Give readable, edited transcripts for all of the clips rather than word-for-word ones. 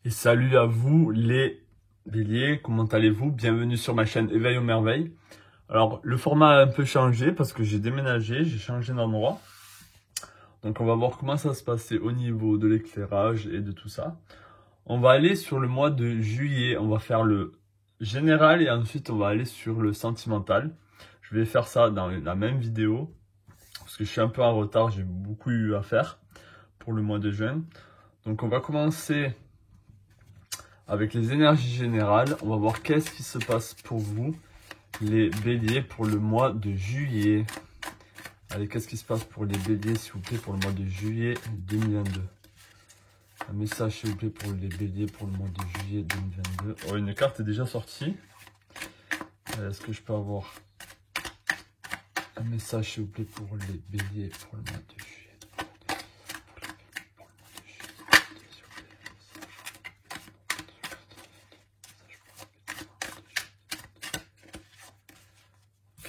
Et salut à vous les béliers, comment allez-vous? Bienvenue sur ma chaîne Éveil aux merveilles. Alors le format a un peu changé parce que j'ai déménagé, j'ai changé d'endroit. Donc on va voir comment ça se passait au niveau de l'éclairage et de tout ça. On va aller sur le mois de juillet, on va faire le général et ensuite on va aller sur le sentimental. Je vais faire ça dans la même vidéo parce que je suis un peu en retard, j'ai beaucoup eu à faire pour le mois de juin. Donc on va commencer avec les énergies générales. On va voir qu'est-ce qui se passe pour vous, les béliers, pour le mois de juillet. Allez, qu'est-ce qui se passe pour les béliers, s'il vous plaît, pour le mois de juillet 2022? Un message, s'il vous plaît, pour les béliers, pour le mois de juillet 2022. Oh, une carte est déjà sortie. Est-ce que je peux avoir un message, s'il vous plaît, pour les béliers, pour le mois de juillet?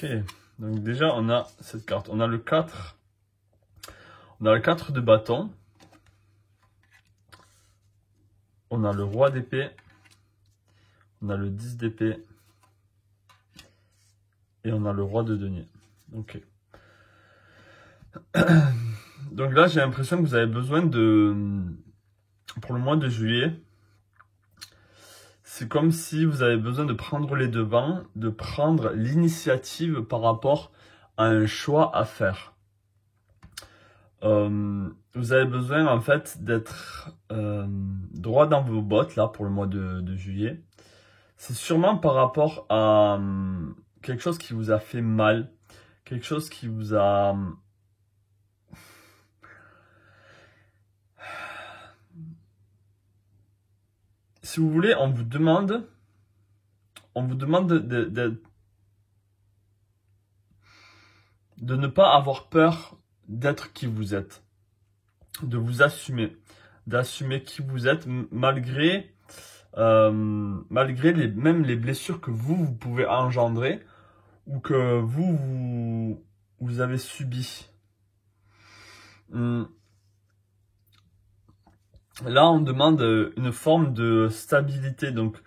Ok, donc déjà on a cette carte, on a le 4, on a le 4 de bâton, on a le roi d'épée, on a le 10 d'épée et on a le roi de denier. Ok. Donc là j'ai l'impression que vous avez besoin pour le mois de juillet, c'est comme si vous avez besoin de prendre les devants, de prendre l'initiative par rapport à un choix à faire. Vous avez besoin en fait d'être droit dans vos bottes là pour le mois de juillet. C'est sûrement par rapport à quelque chose qui vous a fait mal, quelque chose qui vous a... Si vous voulez, on vous demande de ne pas avoir peur d'être qui vous êtes, de vous assumer, d'assumer qui vous êtes malgré même les blessures que vous pouvez engendrer ou que vous avez subies. Là, on demande une forme de stabilité. Donc,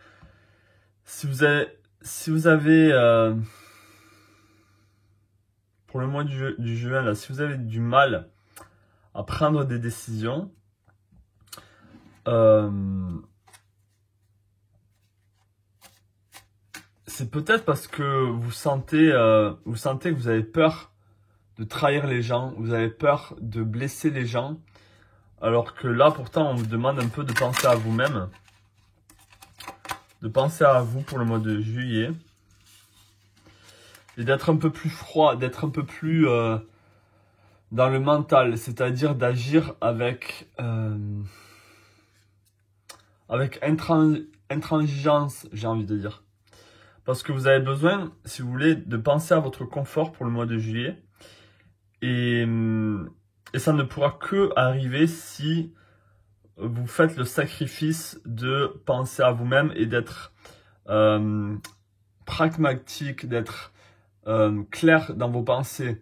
si vous avez pour le mois du juin, là, si vous avez du mal à prendre des décisions, c'est peut-être parce que vous sentez que vous avez peur de trahir les gens, vous avez peur de blesser les gens, alors que là, pourtant, on vous demande un peu de penser à vous-même, de penser à vous pour le mois de juillet, et d'être un peu plus froid, d'être un peu plus dans le mental, c'est-à-dire d'agir avec intransigeance, j'ai envie de dire. Parce que vous avez besoin, si vous voulez, de penser à votre confort pour le mois de juillet. Et ça ne pourra que arriver si vous faites le sacrifice de penser à vous-même et d'être pragmatique, d'être clair dans vos pensées,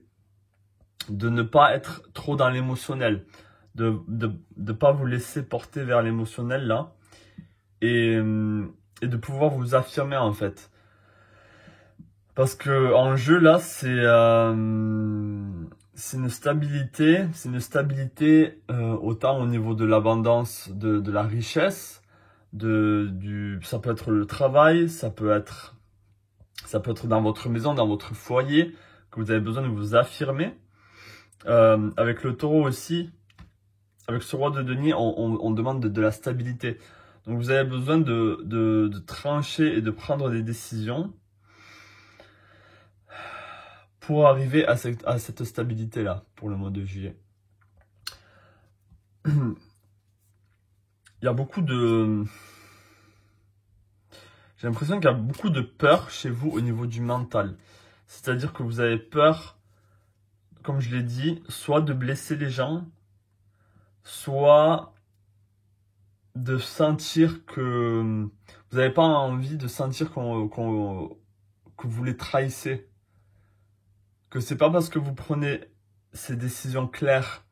de ne pas être trop dans l'émotionnel, de pas vous laisser porter vers l'émotionnel là, et de pouvoir vous affirmer en fait. Parce que en jeu là, c'est une stabilité autant au niveau de l'abondance, de la richesse, ça peut être le travail, ça peut être dans votre maison, dans votre foyer, que vous avez besoin de vous affirmer. Avec le taureau aussi, avec ce roi de denier, on demande de la stabilité. Donc vous avez besoin de trancher et de prendre des décisions pour arriver à cette stabilité-là pour le mois de juillet. Il y a beaucoup de... J'ai l'impression qu'il y a beaucoup de peur chez vous au niveau du mental. C'est-à-dire que vous avez peur, comme je l'ai dit, soit de blesser les gens, soit de sentir que... Vous n'avez pas envie de sentir que vous les trahissez. Que c'est pas parce que vous prenez ces décisions claires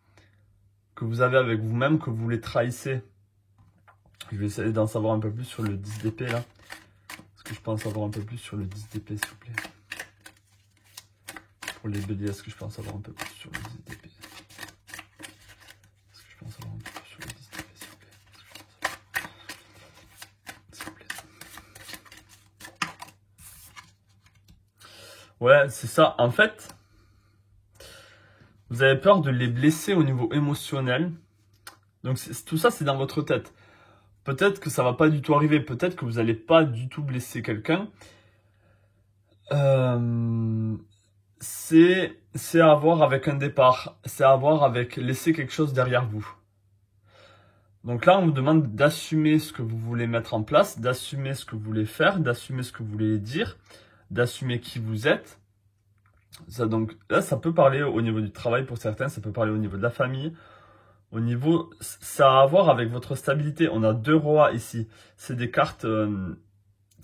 que vous avez avec vous-même que vous les trahissez. Je vais essayer d'en savoir un peu plus sur le 10 d'épée là. Est-ce que je peux en savoir un peu plus sur le 10 d'épée, s'il vous plaît? Pour les béliers, est-ce que je peux en savoir un peu plus sur le 10 d'épée? Est-ce que je peux en savoir un peu plus sur le 10 d'épée, s'il vous plaît? S'il vous plaît. Ouais, c'est ça. En fait, vous avez peur de les blesser au niveau émotionnel. Donc tout ça, c'est dans votre tête. Peut-être que ça va pas du tout arriver. Peut-être que vous n'allez pas du tout blesser quelqu'un. C'est à voir avec un départ. C'est à voir avec laisser quelque chose derrière vous. Donc là, on vous demande d'assumer ce que vous voulez mettre en place, d'assumer ce que vous voulez faire, d'assumer ce que vous voulez dire, d'assumer qui vous êtes. Ça, donc là, ça peut parler au niveau du travail pour certains, ça peut parler au niveau de la famille. Au niveau, ça a à voir avec votre stabilité. On a 2 rois ici. C'est des cartes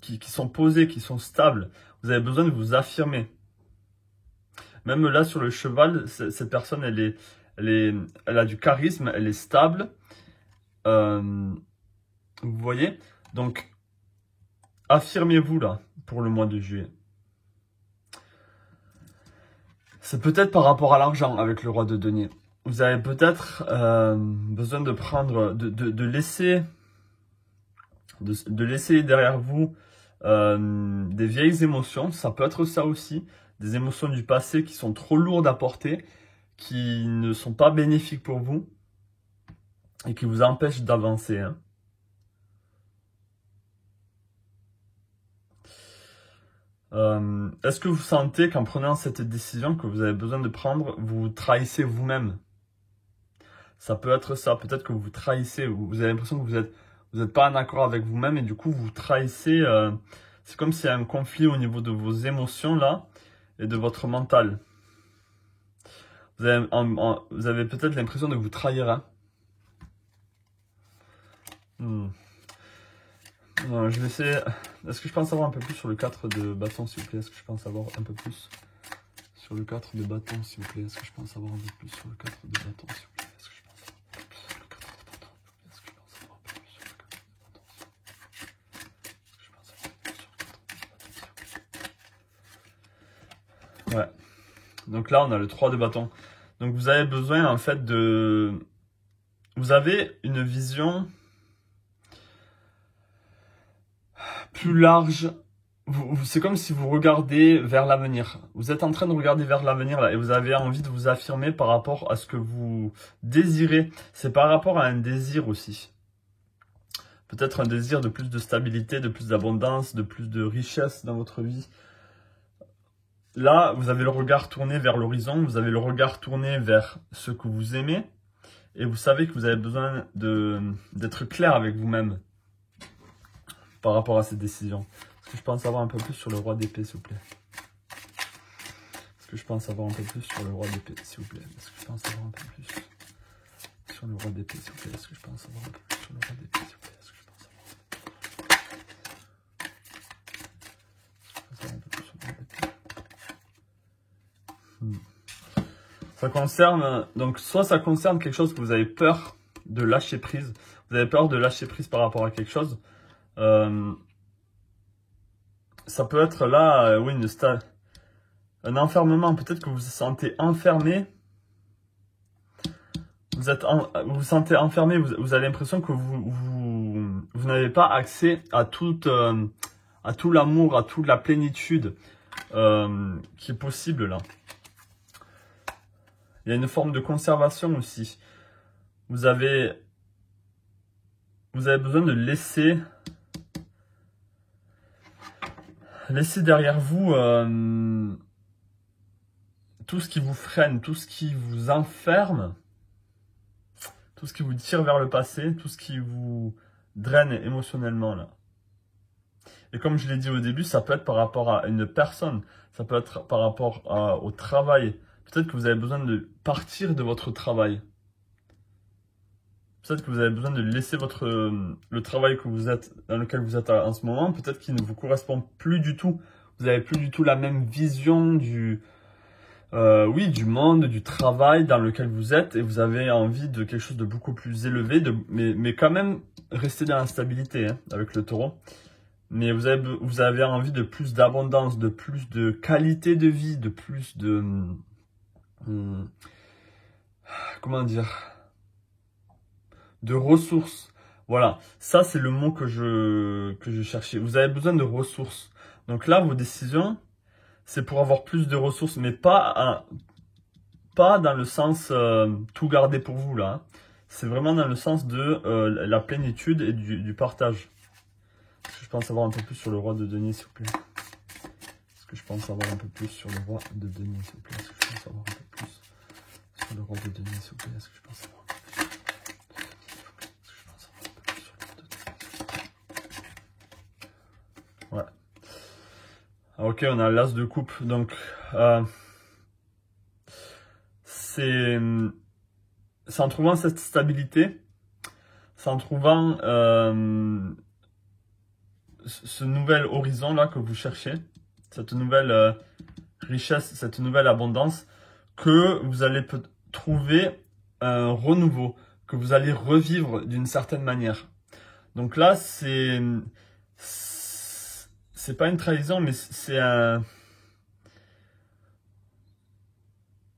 qui sont posées, qui sont stables. Vous avez besoin de vous affirmer. Même là, sur le cheval, cette personne, elle a du charisme, elle est stable. Vous voyez? Donc, affirmez-vous là, pour le mois de juillet. C'est peut-être par rapport à l'argent avec le roi de denier. Vous avez peut-être besoin de prendre, de laisser derrière vous des vieilles émotions. Ça peut être ça aussi, des émotions du passé qui sont trop lourdes à porter, qui ne sont pas bénéfiques pour vous et qui vous empêchent d'avancer. Hein. Est-ce que vous sentez qu'en prenant cette décision que vous avez besoin de prendre, vous trahissez vous-même? Ça peut être ça, peut-être que vous trahissez, vous avez l'impression que vous êtes pas en accord avec vous-même et du coup vous trahissez, c'est comme s'il y a un conflit au niveau de vos émotions là et de votre mental. Vous avez peut-être l'impression de vous trahir. Hein. Je vais essayer, est-ce que je peux en savoir un peu plus sur le 4 de bâton s'il vous plaît? Est-ce que je peux en savoir un peu plus sur le 4 de bâton s'il vous plaît? Est-ce que je peux en savoir un peu plus sur le 4 de bâton s'il vous plaît? Ouais. Donc là, on a le 3 de bâton. Donc vous avez besoin en fait de... Vous avez une vision plus large. C'est comme si vous regardez vers l'avenir. Vous êtes en train de regarder vers l'avenir là et vous avez envie de vous affirmer par rapport à ce que vous désirez. C'est par rapport à un désir aussi. Peut-être un désir de plus de stabilité, de plus d'abondance, de plus de richesse dans votre vie. Là, vous avez le regard tourné vers l'horizon, vous avez le regard tourné vers ce que vous aimez et vous savez que vous avez besoin d'être clair avec vous-même par rapport à cette décision. Est-ce que je peux en savoir un peu plus sur le roi d'épée, s'il vous plaît? Est-ce que je peux en savoir un peu plus sur le roi d'épée, s'il vous plaît? Est-ce que je peux en savoir un peu plus sur le roi d'épée, s'il vous plaît? Est-ce que je peux en savoir un peu plus sur le roi d'épée, s'il vous plaît? Est-ce que je peux en savoir un peu plus sur le roi d'épée? Ça concerne, donc soit ça concerne quelque chose que vous avez peur de lâcher prise. Vous avez peur de lâcher prise par rapport à quelque chose. Ça peut être là, oui, un enfermement. Peut-être que vous vous sentez enfermé. Vous vous sentez enfermé. Vous avez l'impression que vous n'avez pas accès à tout l'amour, à toute la plénitude qui est possible là. Il y a une forme de conservation aussi. Vous avez besoin de laisser derrière vous tout ce qui vous freine, tout ce qui vous enferme, tout ce qui vous tire vers le passé, tout ce qui vous draine émotionnellement là. Et comme je l'ai dit au début, ça peut être par rapport à une personne, ça peut être par rapport au travail. Peut-être que vous avez besoin de partir de votre travail. Peut-être que vous avez besoin de laisser le travail dans lequel vous êtes en ce moment. Peut-être qu'il ne vous correspond plus du tout. Vous n'avez plus du tout la même vision oui, du monde, du travail dans lequel vous êtes et vous avez envie de quelque chose de beaucoup plus élevé, mais quand même rester dans la stabilité hein, avec le taureau. Mais vous avez envie de plus d'abondance, de plus de qualité de vie, de plus de... comment dire? De ressources. Voilà, ça c'est le mot que je cherchais. Vous avez besoin de ressources. Donc là, vos décisions, c'est pour avoir plus de ressources, mais pas dans le sens tout garder pour vous là. Hein. C'est vraiment dans le sens de la plénitude et du partage. Est-ce que je pense savoir un peu plus sur le roi de denier, s'il vous plaît? Est-ce que je pense savoir un peu plus sur le roi de denier, s'il vous plaît? Est-ce que je pense savoir un peu plus sur le roi de denier, s'il vous plaît? Est-ce que je pense savoir un peu plus? Ouais. Ok, on a l'as de coupe. Donc, c'est en trouvant cette stabilité, c'est en trouvant ce nouvel horizon-là que vous cherchez, cette nouvelle richesse, cette nouvelle abondance, que vous allez trouver un renouveau, que vous allez revivre d'une certaine manière. Donc là, c'est pas une trahison, mais c'est un...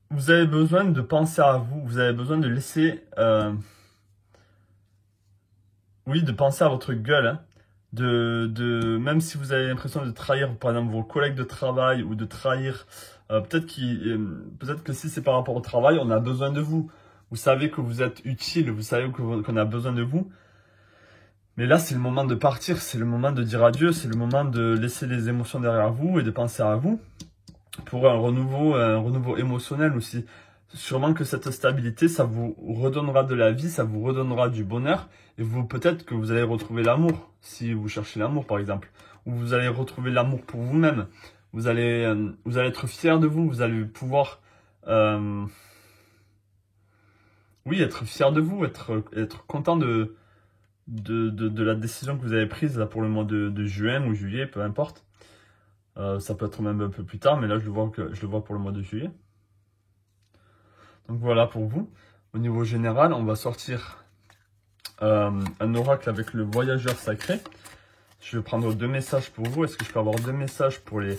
Vous avez besoin de penser à vous, vous avez besoin de laisser... oui, de penser à votre gueule, hein. Même si vous avez l'impression de trahir, par exemple, vos collègues de travail ou de trahir... peut-être que si c'est par rapport au travail, on a besoin de vous. Vous savez que vous êtes utile, vous savez qu'on a besoin de vous. Mais là, c'est le moment de partir, c'est le moment de dire adieu, c'est le moment de laisser les émotions derrière vous et de penser à vous pour un renouveau émotionnel aussi. Sûrement que cette stabilité, ça vous redonnera de la vie, ça vous redonnera du bonheur et peut-être que vous allez retrouver l'amour, si vous cherchez l'amour par exemple, ou vous allez retrouver l'amour pour vous-même. Vous allez être fier de vous, vous allez pouvoir, oui, être fier de vous, être content de la décision que vous avez prise là, pour le mois de juin ou juillet, peu importe. Ça peut être même un peu plus tard, mais là je le vois pour le mois de juillet. Donc voilà pour vous. Au niveau général, on va sortir un oracle avec le voyageur sacré. Je vais prendre 2 messages pour vous. Est-ce que je peux avoir 2 messages pour les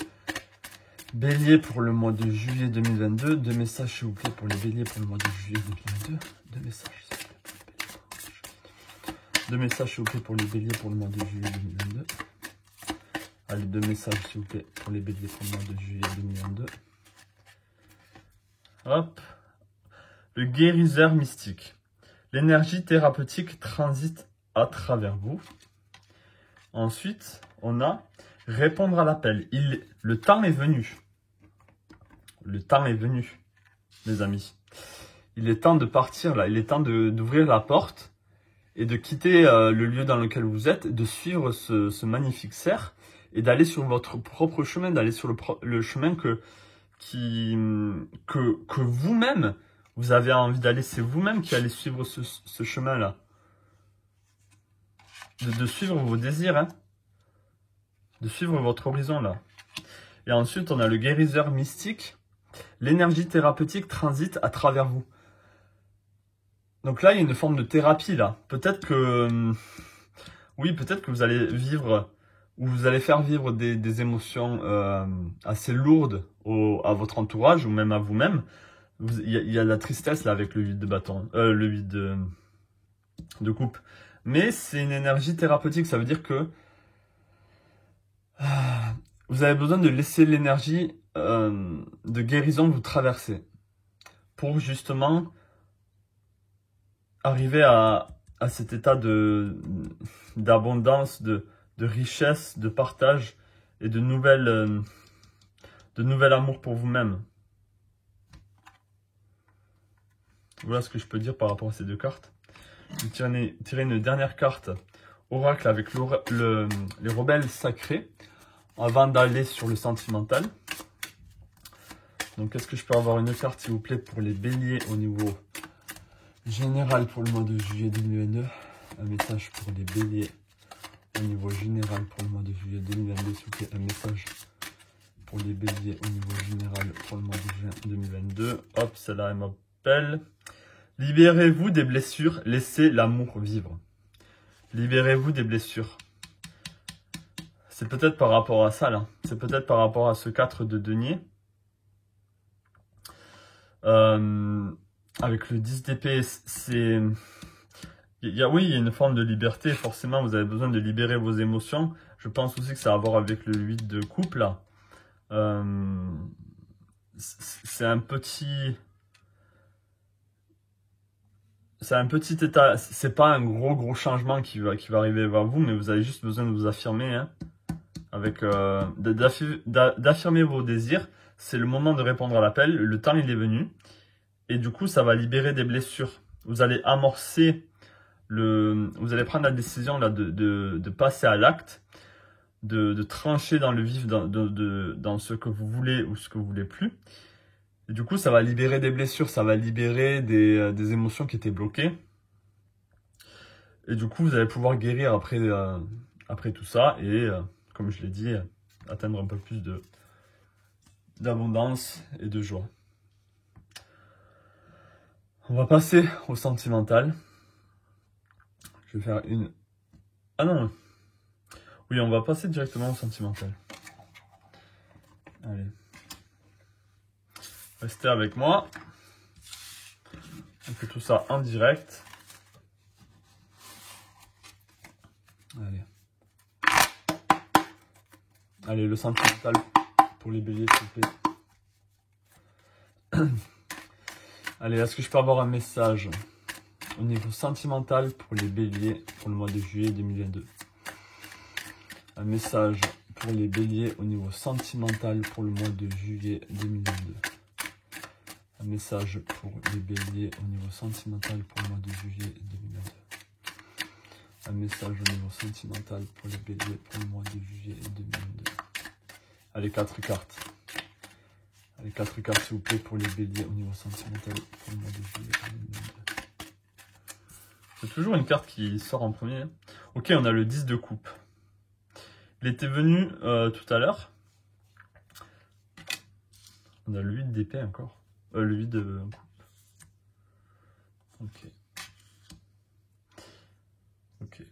béliers pour le mois de juillet 2022? 2 messages s'il vous plaît pour les béliers pour le mois de juillet 2022. 2 messages s'il vous plaît pour les béliers. 2 messages s'il vous plaît pour les béliers pour le mois de juillet 2022. Allez, 2 messages s'il vous plaît pour les béliers pour le mois de juillet 2022. Hop. Le guérisseur mystique. L'énergie thérapeutique transite à travers vous. Ensuite, on a répondre à l'appel. Le temps est venu. Le temps est venu, mes amis. Il est temps de partir là. Il est temps d'ouvrir la porte et de quitter le lieu dans lequel vous êtes, de suivre ce magnifique cerf et d'aller sur votre propre chemin, d'aller sur le chemin que vous-même, vous avez envie d'aller. C'est vous-même qui allez suivre ce chemin-là. De suivre vos désirs, hein. De suivre votre horizon, là. Et ensuite, on a le guérisseur mystique. L'énergie thérapeutique transite à travers vous. Donc là, il y a une forme de thérapie, là. Peut-être que... oui, peut-être que vous allez vivre... ou vous allez faire vivre des émotions assez lourdes à votre entourage ou même à vous-même. Il y a de la tristesse là avec le 8 de bâton, le 8 de coupe. Mais c'est une énergie thérapeutique, ça veut dire que vous avez besoin de laisser l'énergie de guérison vous traverser pour justement arriver à cet état d'abondance, de richesse, de partage et de nouvel amour pour vous-même. Voilà ce que je peux dire par rapport à ces 2 cartes. Je vais tirer une dernière carte, oracle avec les rebelles sacrés, avant d'aller sur le sentimental. Donc, est-ce que je peux avoir une carte, s'il vous plaît, pour les béliers au niveau général pour le mois de juillet 2022? Un message pour les béliers au niveau général pour le mois de juillet 2022, s'il vous plaît. Un message pour les béliers au niveau général pour le mois de juin 2022. Hop, celle-là, elle m'appelle. Libérez-vous des blessures, laissez l'amour vivre. Libérez-vous des blessures. C'est peut-être par rapport à ça, là. C'est peut-être par rapport à ce 4 de denier. Avec le 10 d'épée, c'est... Oui, il y a une forme de liberté. Forcément, vous avez besoin de libérer vos émotions. Je pense aussi que ça a à voir avec le 8 de coupe, là. C'est un petit... C'est un petit état, c'est pas un gros changement qui va arriver vers vous, mais vous avez juste besoin de vous affirmer, hein, avec d'affirmer vos désirs. C'est le moment de répondre à l'appel, le temps il est venu, et du coup ça va libérer des blessures. Vous allez amorcer vous allez prendre la décision là de passer à l'acte, de trancher dans le vif, dans ce que vous voulez ou ce que vous voulez plus. Et du coup, ça va libérer des blessures, ça va libérer des émotions qui étaient bloquées. Et du coup, vous allez pouvoir guérir après tout ça et, comme je l'ai dit, atteindre un peu plus d'abondance et de joie. On va passer au sentimental. Je vais faire une... Ah non. Oui, on va passer directement au sentimental. Allez. Restez avec moi. On fait tout ça en direct. Allez. Allez, le sentimental pour les béliers, s'il vous plaît. Allez, est-ce que je peux avoir un message au niveau sentimental pour les béliers pour le mois de juillet 2022? Un message pour les béliers au niveau sentimental pour le mois de juillet 2022. Un message pour les béliers au niveau sentimental pour le mois de juillet 2022. Un message au niveau sentimental pour les béliers pour le mois de juillet 2022. Allez, 4 cartes. Allez, 4 cartes s'il vous plaît pour les béliers au niveau sentimental pour le mois de juillet 2022. C'est toujours une carte qui sort en premier. Ok, on a le 10 de coupe. Il était venu tout à l'heure. On a le 8 d'épée encore. Le 8 de coupe. Ok. Ok.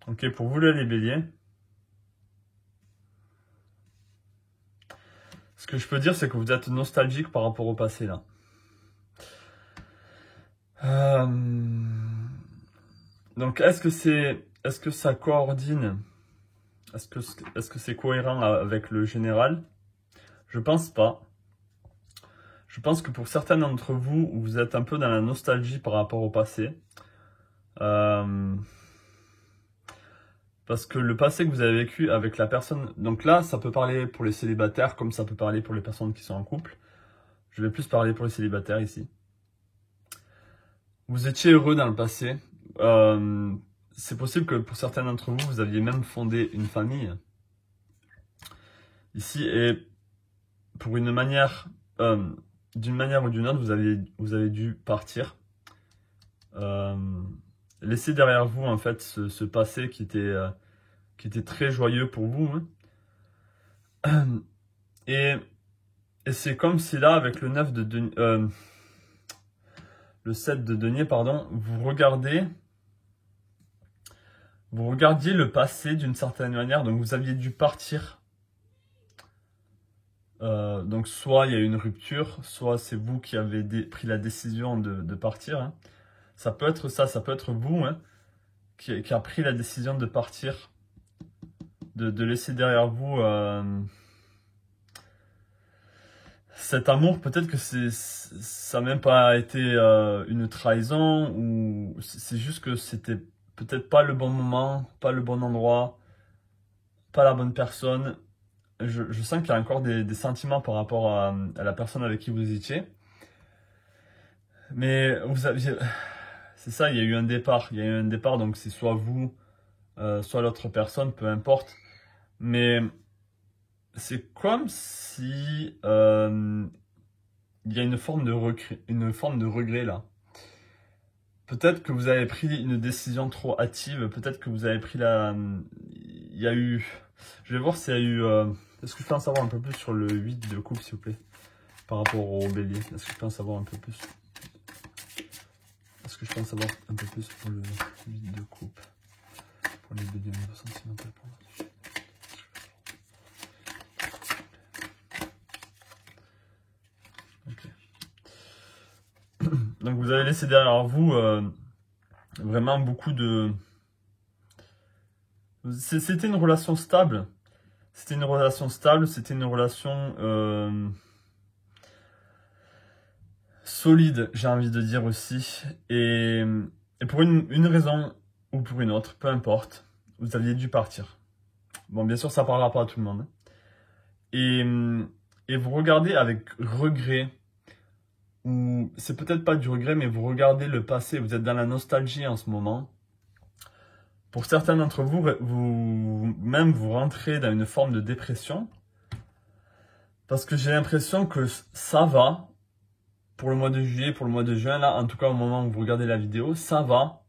Ok, pour vous là, les béliers. Ce que je peux dire, c'est que vous êtes nostalgique par rapport au passé, là. Donc, est-ce que ça coordine? Est-ce que c'est cohérent avec le général? Je pense pas. Je pense que pour certains d'entre vous, vous êtes un peu dans la nostalgie par rapport au passé. Parce que le passé que vous avez vécu avec la personne... Donc là, ça peut parler pour les célibataires, comme ça peut parler pour les personnes qui sont en couple. Je vais plus parler pour les célibataires ici. Vous étiez heureux dans le passé. C'est possible que pour certains d'entre vous, vous aviez même fondé une famille. Ici, et pour une manière... d'une manière ou d'une autre, vous avez dû partir. Laissez derrière vous, en fait, ce passé qui était très joyeux pour vous. Hein. Et c'est comme si là, avec le 9 de denier, le 7 de denier, pardon, vous regardiez le passé d'une certaine manière. Donc, vous aviez dû partir. Donc, soit il y a eu une rupture, soit c'est vous qui avez pris la décision de partir. Hein. Ça peut être ça, ça peut être vous hein, qui a pris la décision de partir, de laisser derrière vous cet amour. Peut-être que ça n'a même pas été une trahison, ou c'est juste que c'était peut-être pas le bon moment, pas le bon endroit, pas la bonne personne. Je sens qu'il y a encore des sentiments par rapport à la personne avec qui vous étiez. Mais vous aviez... C'est ça, il y a eu un départ. Il y a eu un départ, donc c'est soit vous, soit l'autre personne, peu importe. Mais c'est comme si il y a une forme de regret là. peut-être que vous avez pris une décision trop hâtive, peut-être que vous avez pris la... Il y a eu... Je vais voir s'il y a eu... Est-ce que je peux en savoir un peu plus sur le 8 de coupe, s'il vous plaît, par rapport au bélier? Est-ce que je peux en savoir un peu plus? Est-ce que je peux en savoir un peu plus pour le 8 de coupe? Pour les béliers au niveau sentimental, pour moi. Donc vous avez laissé derrière vous vraiment beaucoup de... C'était une relation stable. C'était une relation stable, c'était une relation solide, j'ai envie de dire aussi. Et pour une raison ou pour une autre, peu importe, vous aviez dû partir. Bon, bien sûr, ça ne parlera pas à tout le monde. Et vous regardez avec regret, ou c'est peut-être pas du regret, mais vous regardez le passé, vous êtes dans la nostalgie en ce moment. Pour certains d'entre vous, vous rentrez dans une forme de dépression, parce que j'ai l'impression que ça va, pour le mois de juillet, pour le mois de juin, là, en tout cas au moment où vous regardez la vidéo, ça va.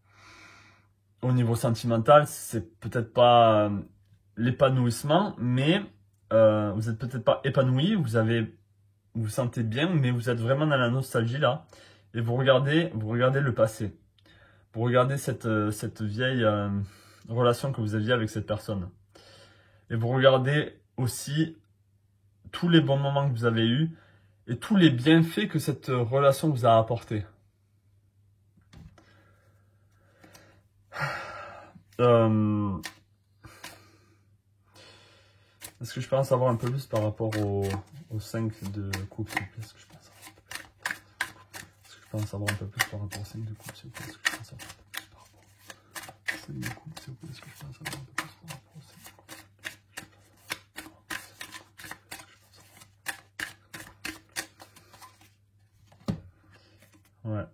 Au niveau sentimental, c'est peut-être pas l'épanouissement, mais vous êtes peut-être pas épanoui, vous vous sentez bien, mais vous êtes vraiment dans la nostalgie là, et vous regardez le passé. Vous regardez cette vieille relation que vous aviez avec cette personne. Et vous regardez aussi tous les bons moments que vous avez eus et tous les bienfaits que cette relation vous a apportés. Est-ce que je peux en savoir un peu plus par rapport au 5 de coupe, s'il vous plaît? Est-ce que je peux en savoir un peu plus par rapport au 5 de coupe, s'il vous plaît? Est-ce que je peux en savoir un peu plus par rapport au 5 de coupe, s'il vous plaît? Est-ce que je peux en savoir un peu plus par rapport au 5 de coupe? Ouais.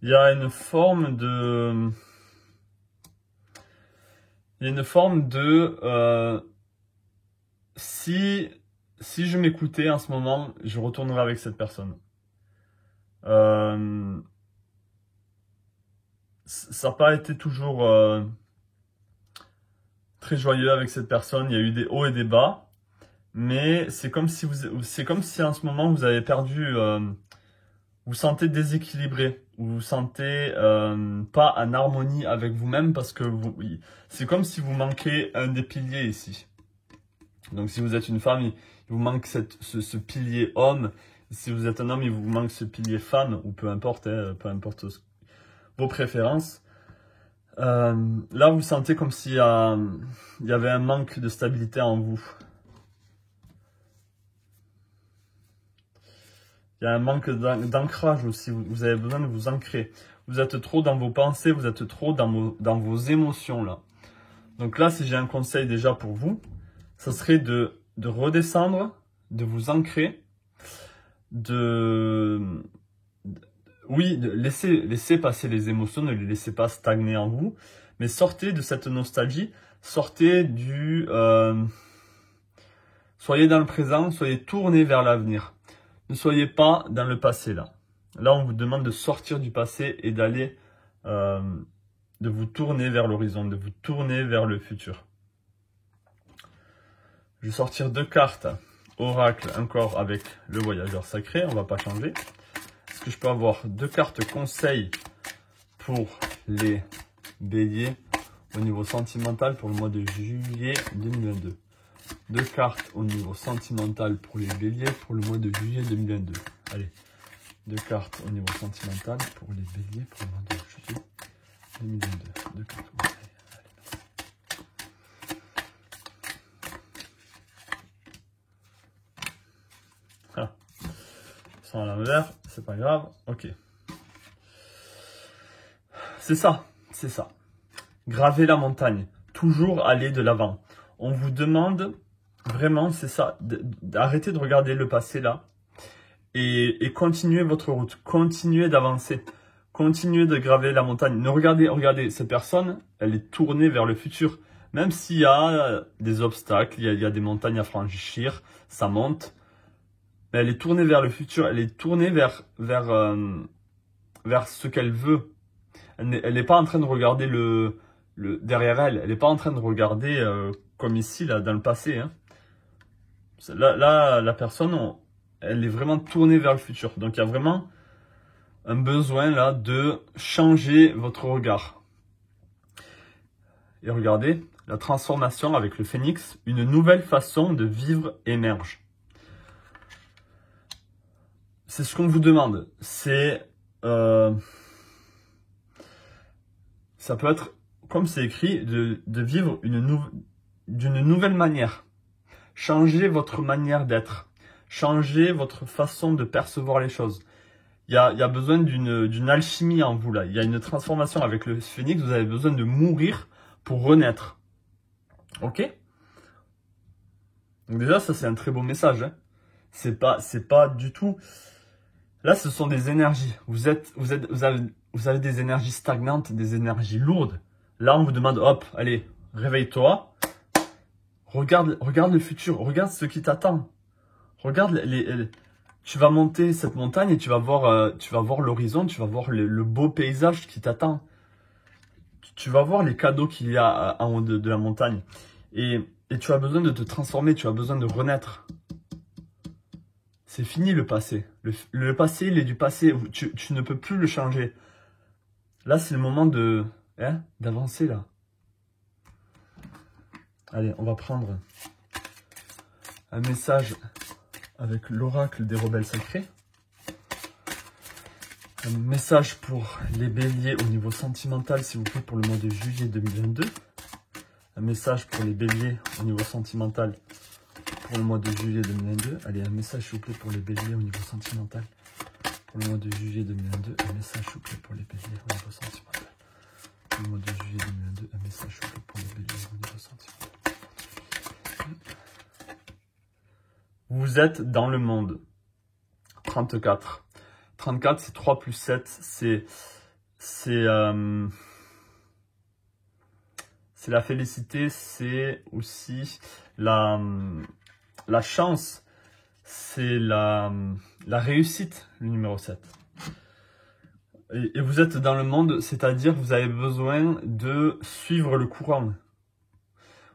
Il y a une forme de... si je m'écoutais en ce moment, je retournerais avec cette personne. Ça n'a pas été toujours très joyeux avec cette personne. Il y a eu des hauts et des bas, mais c'est comme si en ce moment vous avez perdu, vous sentez déséquilibré, vous vous sentez pas en harmonie avec vous-même, parce que c'est comme si vous manquez un des piliers ici. Donc si vous êtes une femme, il vous manque ce pilier homme. Si vous êtes un homme, il vous manque ce pilier femme, ou peu importe, vos préférences. Là, vous sentez comme s'il y avait un manque de stabilité en vous. Il y a un manque d'ancrage aussi. Vous avez besoin de vous ancrer. Vous êtes trop dans vos pensées, vous êtes trop dans vos émotions là. Donc là, si j'ai un conseil déjà pour vous, ça serait de redescendre, de vous ancrer, oui, laissez passer les émotions, ne les laissez pas stagner en vous, mais sortez de cette nostalgie, sortez soyez dans le présent, soyez tourné vers l'avenir. Ne soyez pas dans le passé là. Là, on vous demande de sortir du passé et d'aller, de vous tourner vers l'horizon, de vous tourner vers le futur. Je vais sortir 2 cartes oracle encore avec le voyageur sacré, on va pas changer. Est-ce que je peux avoir 2 cartes conseils pour les béliers au niveau sentimental pour le mois de juillet 2022? 2 cartes au niveau sentimental pour les béliers pour le mois de juillet 2022. Allez, 2 cartes au niveau sentimental pour les béliers pour le mois de juillet 2022. 2 cartes conseils. À l'envers, c'est pas grave, ok. C'est ça. Gravez la montagne, toujours aller de l'avant. On vous demande vraiment, c'est ça, d'arrêter de regarder le passé là et continuez votre route, continuez d'avancer, continuez de graver la montagne. Ne regardez, cette personne, elle est tournée vers le futur. Même s'il y a des obstacles, il y a des montagnes à franchir, ça monte. mais elle est tournée vers le futur, elle est tournée vers ce qu'elle veut. Elle n'est pas en train de regarder derrière elle, elle n'est pas en train de regarder comme ici, là, dans le passé. Hein. Là, la personne, elle est vraiment tournée vers le futur. Donc il y a vraiment un besoin là de changer votre regard. Et regardez, la transformation avec le phénix, une nouvelle façon de vivre émerge. C'est ce qu'on vous demande. C'est ça peut être, comme c'est écrit, de vivre d'une nouvelle manière. Changez votre manière d'être. Changez votre façon de percevoir les choses. Il y a besoin d'une alchimie en vous là. Il y a une transformation avec le phénix. Vous avez besoin de mourir pour renaître. Ok? Donc déjà, ça c'est un très beau message. Hein. C'est pas du tout... Là, ce sont des énergies. Vous avez des énergies stagnantes, des énergies lourdes. Là, on vous demande, hop, allez, réveille-toi. Regarde le futur. Regarde ce qui t'attend. Regarde tu vas monter cette montagne et tu vas voir l'horizon, tu vas voir le beau paysage qui t'attend. Tu vas voir les cadeaux qu'il y a en haut de la montagne. Et tu as besoin de te transformer, tu as besoin de renaître. C'est fini le passé. Le passé, il est du passé. Tu ne peux plus le changer. Là, c'est le moment d'avancer là. Allez, on va prendre un message avec l'oracle des rebelles sacrés. Un message pour les béliers au niveau sentimental, s'il vous plaît, pour le mois de juillet 2022. Un message pour les béliers au niveau sentimental pour le mois de juillet 2022. Allez, un message, s'il vous plaît, pour les béliers au niveau sentimental pour le mois de juillet 2022. Un message, s'il vous plaît, pour les béliers au niveau sentimental pour le mois de juillet 2022. Un message, s'il vous plaît, pour les béliers au niveau sentimental. Vous êtes dans le monde. 34. 34, c'est 3 plus 7. C'est la félicité, c'est aussi la chance, c'est la réussite, le numéro 7. Et vous êtes dans le monde, c'est-à-dire que vous avez besoin de suivre le courant.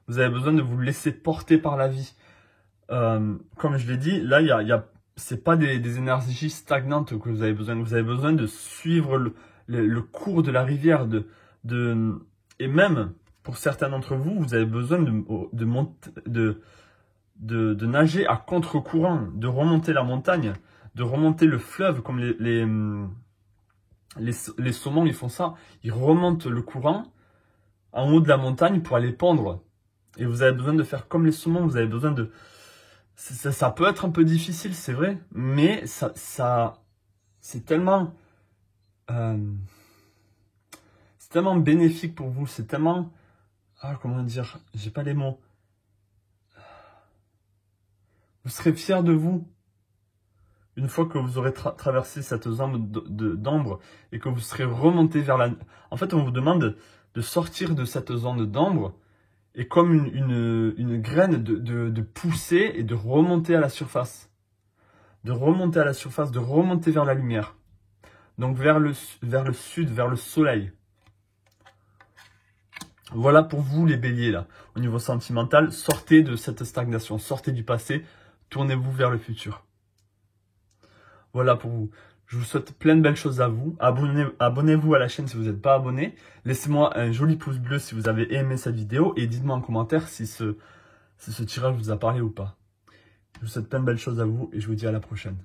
Vous avez besoin de vous laisser porter par la vie. Comme je l'ai dit, là, c'est pas des énergies stagnantes que vous avez besoin. Vous avez besoin de suivre le cours de la rivière. Et même, pour certains d'entre vous, vous avez besoin de nager à contre-courant, de remonter la montagne, de remonter le fleuve, comme les saumons, ils font ça. Ils remontent le courant en haut de la montagne pour aller pondre. Et vous avez besoin de faire comme les saumons, vous avez besoin de... Ça peut être un peu difficile, c'est vrai, mais c'est tellement bénéfique pour vous, c'est tellement... comment dire, j'ai pas les mots. Vous serez fiers de vous. Une fois que vous aurez traversé cette zone d'ombre et que vous serez remonté vers la... En fait, on vous demande de sortir de cette zone d'ombre et comme une graine de pousser et de remonter à la surface. De remonter à la surface, de remonter vers la lumière. Donc vers le sud, vers le soleil. Voilà pour vous les béliers là. Au niveau sentimental, sortez de cette stagnation, sortez du passé, tournez-vous vers le futur. Voilà pour vous. Je vous souhaite plein de belles choses à vous. Abonnez-vous à la chaîne si vous n'êtes pas abonné. Laissez-moi un joli pouce bleu si vous avez aimé cette vidéo. Et dites-moi en commentaire si ce tirage vous a parlé ou pas. Je vous souhaite plein de belles choses à vous et je vous dis à la prochaine.